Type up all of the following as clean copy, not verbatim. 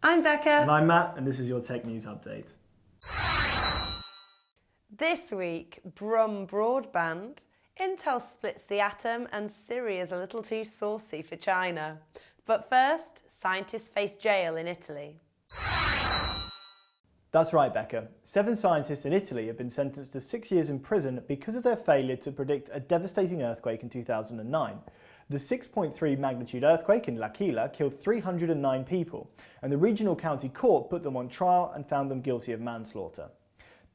I'm Becca. And I'm Matt, and this is your Tech News Update. This week, Brum Broadband, Intel splits the atom, and Siri is a little too saucy for China. But first, scientists face jail in Italy. That's right, Becca. 7 scientists in Italy have been sentenced to 6 years in prison because of their failure to predict a devastating earthquake in 2009. The 6.3 magnitude earthquake in L'Aquila killed 309 people, and the regional county court put them on trial and found them guilty of manslaughter.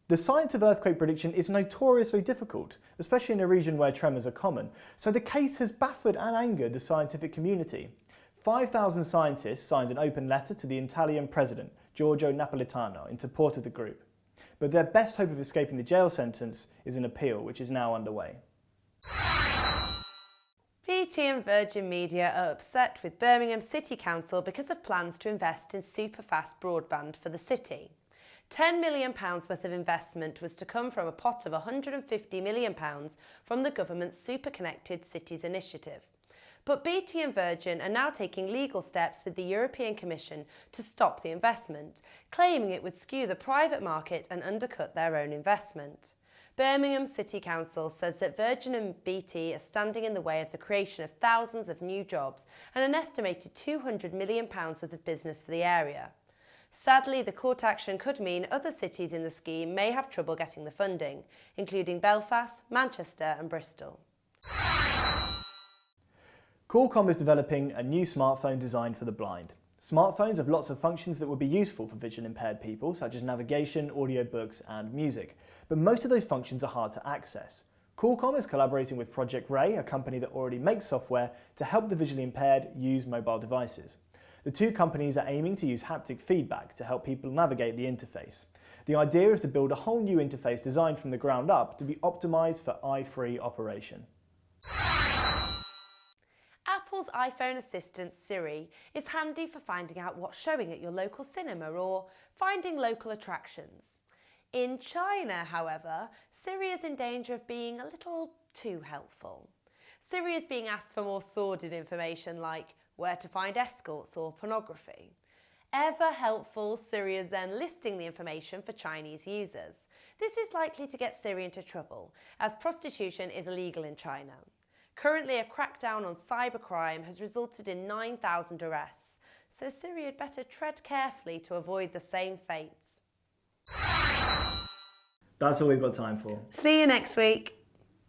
The science of earthquake prediction is notoriously difficult, especially in a region where tremors are common, so the case has baffled and angered the scientific community. 5,000 scientists signed an open letter to the Italian president, Giorgio Napolitano, in support of the group. But their best hope of escaping the jail sentence is an appeal, which is now underway. BT and Virgin Media are upset with Birmingham City Council because of plans to invest in super-fast broadband for the city. £10 million worth of investment was to come from a pot of £150 million from the government's Super Connected Cities initiative. But BT and Virgin are now taking legal steps with the European Commission to stop the investment, claiming it would skew the private market and undercut their own investment. Birmingham City Council says that Virgin and BT are standing in the way of the creation of thousands of new jobs and an estimated £200 million worth of business for the area. Sadly, the court action could mean other cities in the scheme may have trouble getting the funding, including Belfast, Manchester and Bristol. Qualcomm is developing a new smartphone designed for the blind. Smartphones have lots of functions that would be useful for vision impaired people, such as navigation, audiobooks and music, but most of those functions are hard to access. Qualcomm is collaborating with Project Ray, a company that already makes software to help the visually impaired use mobile devices. The two companies are aiming to use haptic feedback to help people navigate the interface. The idea is to build a whole new interface designed from the ground up to be optimized for eye-free operation. Apple's iPhone assistant Siri is handy for finding out what's showing at your local cinema or finding local attractions. In China, however, Siri is in danger of being a little too helpful. Siri is being asked for more sordid information like where to find escorts or pornography. Ever helpful, Siri is then listing the information for Chinese users. This is likely to get Siri into trouble, as prostitution is illegal in China. Currently, a crackdown on cybercrime has resulted in 9,000 arrests, so Siri had better tread carefully to avoid the same fate. That's all we've got time for. See you next week.